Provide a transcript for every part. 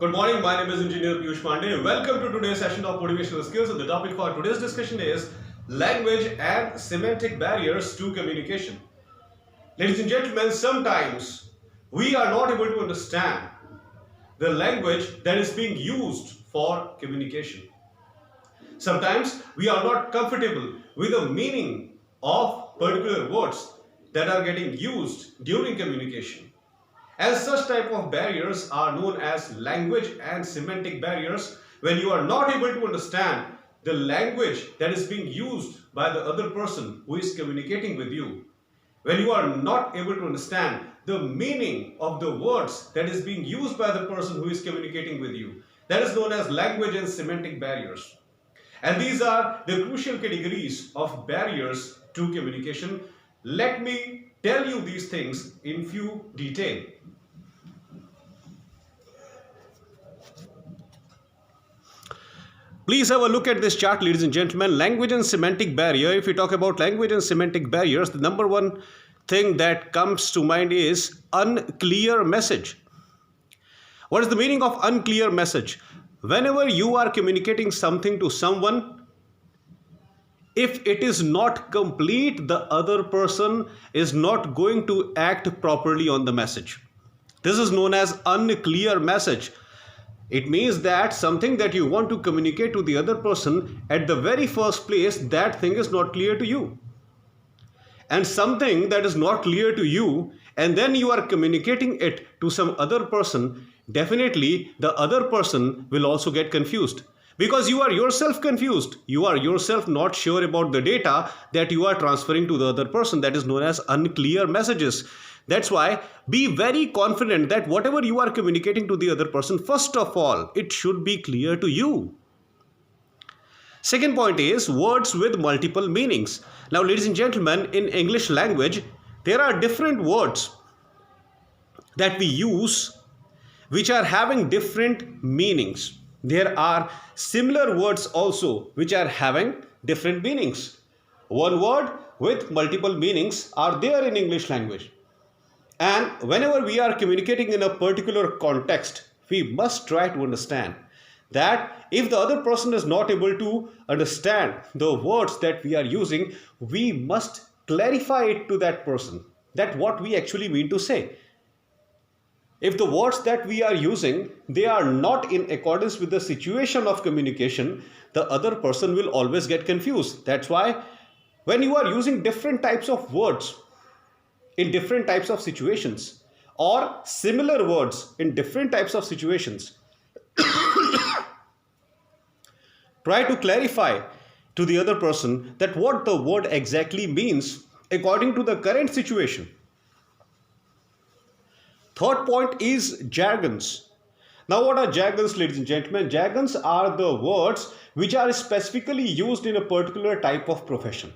Good morning, my name is Engineer Piyush Pandey. Welcome to today's session of Motivational Skills, and the topic for today's discussion is language and semantic barriers to communication. Ladies and gentlemen, sometimes we are not able to understand the language that is being used for communication. Sometimes we are not comfortable with the meaning of particular words that are getting used during communication. As such type of barriers are known as language and semantic barriers. When you are not able to understand the language that is being used by the other person who is communicating with you, when you are not able to understand the meaning of the words that is being used by the person who is communicating with you, that is known as language and semantic barriers. And these are the crucial categories of barriers to communication. Let me tell you these things in few detail. Please have a look at this chart, ladies and gentlemen. Language and semantic barrier. If we talk about language and semantic barriers, the number one thing that comes to mind is unclear message. What is the meaning of unclear message? Whenever you are communicating something to someone, if it is not complete, the other person is not going to act properly on the message. This is known as unclear message. It means that something that you want to communicate to the other person, at the very first place, that thing is not clear to you. And something that is not clear to you, and then you are communicating it to some other person, definitely the other person will also get confused. Because you are yourself confused. You are yourself not sure about the data that you are transferring to the other person. That is known as unclear messages. That's why be very confident that whatever you are communicating to the other person, first of all, it should be clear to you. Second point is words with multiple meanings. Now, ladies and gentlemen, in English language, there are different words that we use which are having different meanings. There are similar words also which are having different meanings. One word with multiple meanings are there in English language. And whenever we are communicating in a particular context, we must try to understand that if the other person is not able to understand the words that we are using, we must clarify it to that person, that what we actually mean to say. If the words that we are using, they are not in accordance with the situation of communication, the other person will always get confused. That's why when you are using different types of words in different types of situations, or similar words in different types of situations, try to clarify to the other person that what the word exactly means according to the current situation. Third point is jargons. Now, what are jargons, ladies and gentlemen? Jargons are the words which are specifically used in a particular type of profession.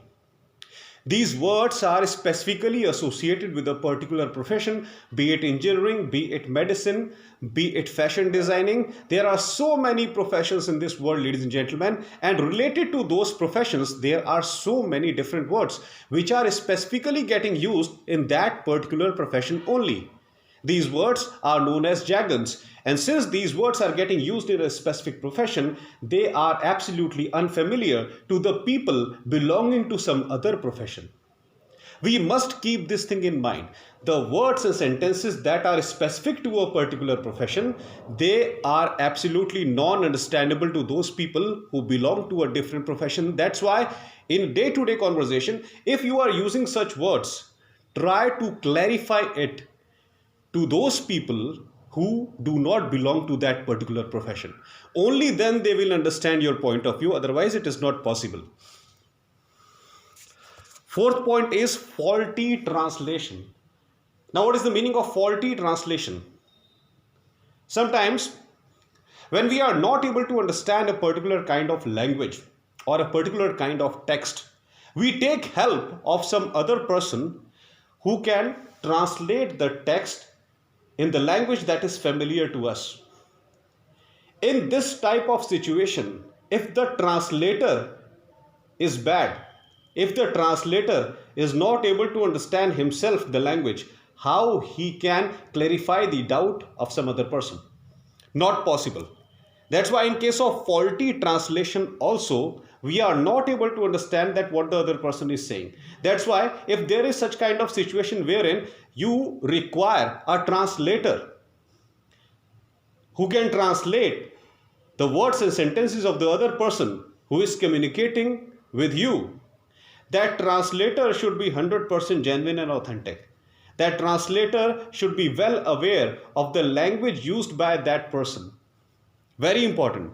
These words are specifically associated with a particular profession, be it engineering, be it medicine, be it fashion designing. There are so many professions in this world, ladies and gentlemen, and related to those professions, there are so many different words which are specifically getting used in that particular profession only. These words are known as jargons, and since these words are getting used in a specific profession, they are absolutely unfamiliar to the people belonging to some other profession. We must keep this thing in mind. The words and sentences that are specific to a particular profession, they are absolutely non-understandable to those people who belong to a different profession. That's why in day-to-day conversation, if you are using such words, try to clarify it to those people who do not belong to that particular profession. Only then they will understand your point of view, otherwise it is not possible. Fourth point is faulty translation. Now, what is the meaning of faulty translation? Sometimes when we are not able to understand a particular kind of language or a particular kind of text, we take help of some other person who can translate the text in the language that is familiar to us. In this type of situation, if the translator is bad, if the translator is not able to understand himself the language, how he can clarify the doubt of some other person? Not possible. That's why in case of faulty translation also, we are not able to understand that what the other person is saying. That's why if there is such kind of situation wherein you require a translator who can translate the words and sentences of the other person who is communicating with you, that translator should be 100% genuine and authentic. That translator should be well aware of the language used by that person. Very important.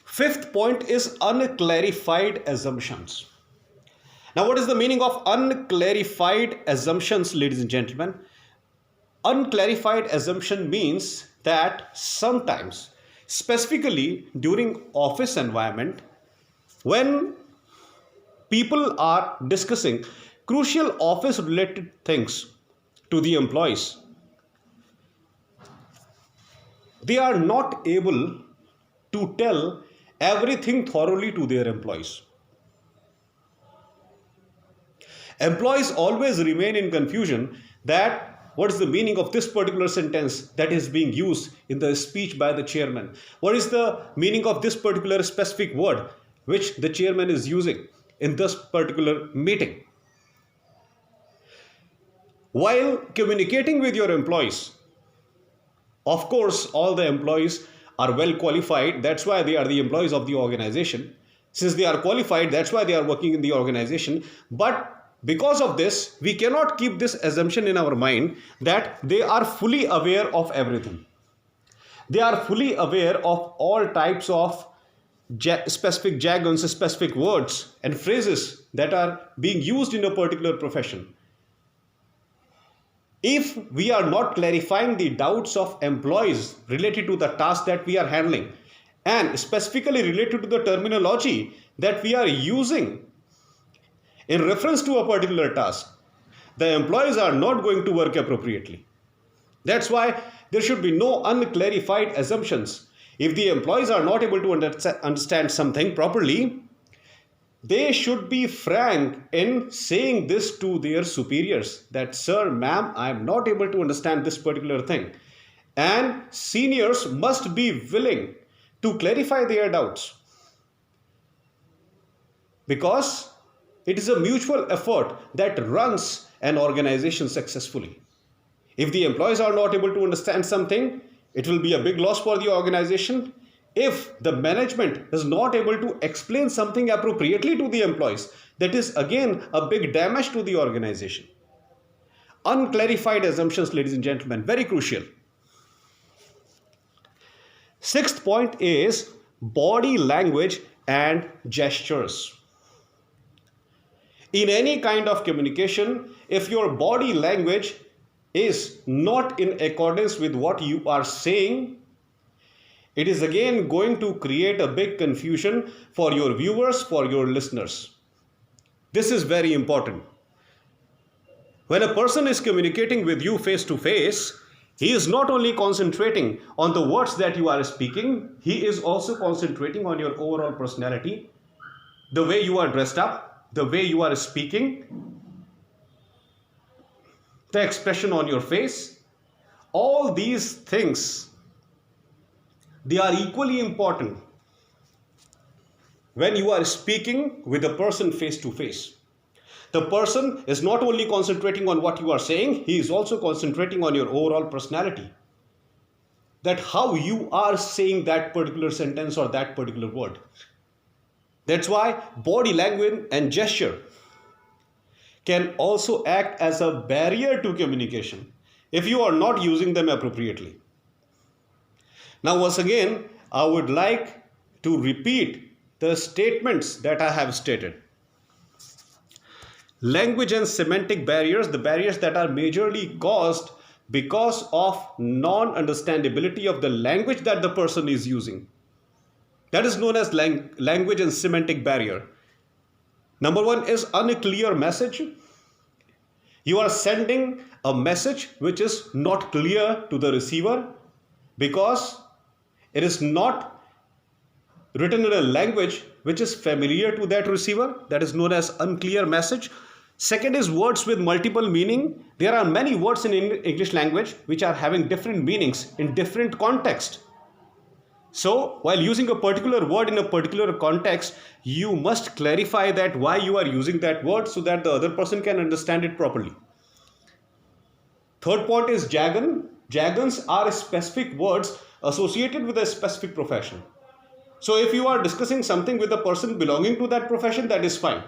Fifth point is unclarified assumptions. Now, what is the meaning of unclarified assumptions, ladies and gentlemen? Unclarified assumption means that sometimes, specifically during office environment, when people are discussing crucial office related things to the employees, they are not able to tell everything thoroughly to their employees. Employees always remain in confusion that what is the meaning of this particular sentence that is being used in the speech by the chairman? What is the meaning of this particular specific word which the chairman is using in this particular meeting? While communicating with your employees, of course, all the employees are well qualified. That's why they are the employees of the organization. Since they are qualified, that's why they are working in the organization. But because of this, we cannot keep this assumption in our mind that they are fully aware of everything. They are fully aware of all types of specific jargons, specific words and phrases that are being used in a particular profession. If we are not clarifying the doubts of employees related to the task that we are handling, and specifically related to the terminology that we are using in reference to a particular task, the employees are not going to work appropriately. That's why there should be no unclarified assumptions. If the employees are not able to understand something properly, they should be frank in saying this to their superiors that, sir, ma'am, I am not able to understand this particular thing. And seniors must be willing to clarify their doubts, because it is a mutual effort that runs an organization successfully. If the employees are not able to understand something, it will be a big loss for the organization. If the management is not able to explain something appropriately to the employees, that is again a big damage to the organization. Unclarified assumptions, ladies and gentlemen, very crucial. Sixth point is body language and gestures. In any kind of communication, if your body language is not in accordance with what you are saying, it is again going to create a big confusion for your viewers, for your listeners. This is very important. When a person is communicating with you face to face, he is not only concentrating on the words that you are speaking, he is also concentrating on your overall personality, the way you are dressed up, the way you are speaking, the expression on your face. All these things, they are equally important when you are speaking with a person face to face. The person is not only concentrating on what you are saying, he is also concentrating on your overall personality. That how you are saying that particular sentence or that particular word. That's why body language and gesture can also act as a barrier to communication if you are not using them appropriately. Now, once again, I would like to repeat the statements that I have stated. Language and semantic barriers, the barriers that are majorly caused because of non-understandability of the language that the person is using. That is known as language and semantic barrier. Number one is unclear message. You are sending a message which is not clear to the receiver because it is not written in a language which is familiar to that receiver. That is known as unclear message. Second is words with multiple meaning. There are many words in English language which are having different meanings in different context. So while using a particular word in a particular context, you must clarify that why you are using that word so that the other person can understand it properly. Third point is jargon. Jargons are specific words associated with a specific profession. So if you are discussing something with a person belonging to that profession, that is fine.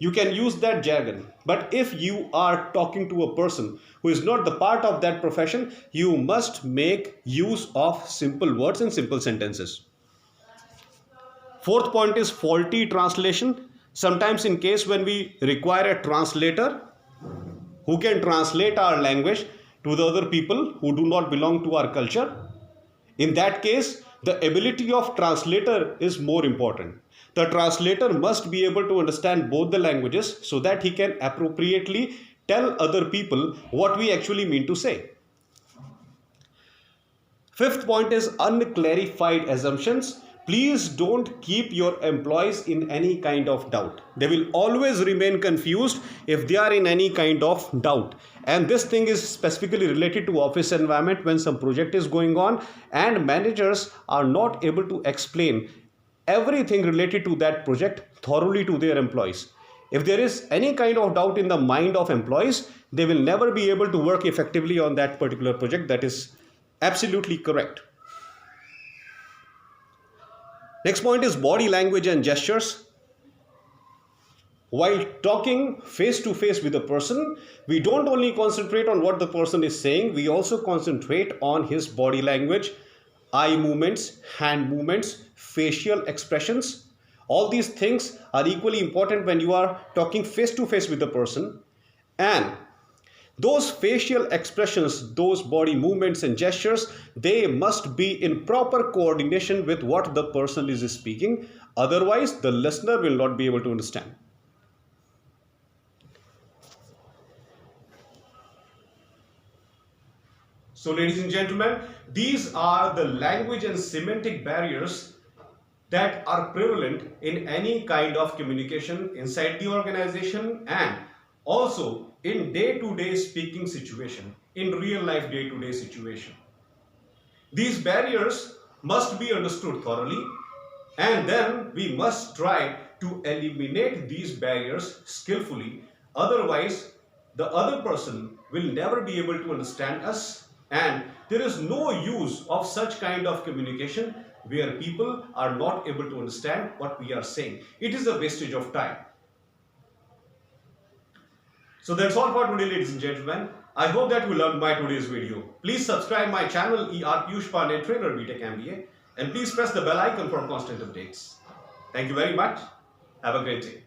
You can use that jargon. But if you are talking to a person who is not the part of that profession, you must make use of simple words and simple sentences. Fourth point is faulty translation. Sometimes in case when we require a translator who can translate our language to the other people who do not belong to our culture, in that case, the ability of translator is more important. The translator must be able to understand both the languages so that he can appropriately tell other people what we actually mean to say. Fifth point is unclarified assumptions. Please don't keep your employees in any kind of doubt. They will always remain confused if they are in any kind of doubt. And this thing is specifically related to office environment when some project is going on and managers are not able to explain everything related to that project thoroughly to their employees. If there is any kind of doubt in the mind of employees, they will never be able to work effectively on that particular project. That is absolutely correct. Next point is body language and gestures. While talking face to face with a person, we don't only concentrate on what the person is saying, we also concentrate on his body language, eye movements, hand movements, facial expressions. All these things are equally important when you are talking face to face with a person. And those facial expressions, those body movements and gestures, they must be in proper coordination with what the person is speaking. Otherwise, the listener will not be able to understand. So, ladies and gentlemen, these are the language and semantic barriers that are prevalent in any kind of communication inside the organization and also in day-to-day speaking situation, in real life day-to-day situation. These barriers must be understood thoroughly and then we must try to eliminate these barriers skillfully. Otherwise, the other person will never be able to understand us and there is no use of such kind of communication where people are not able to understand what we are saying. It is a wastage of time. So that's all for today, ladies and gentlemen. I hope that you learned by today's video. Please subscribe my channel ER Piyush Pandey, Trainer BTech MBA, and please press the bell icon for constant updates. Thank you very much. Have a great day.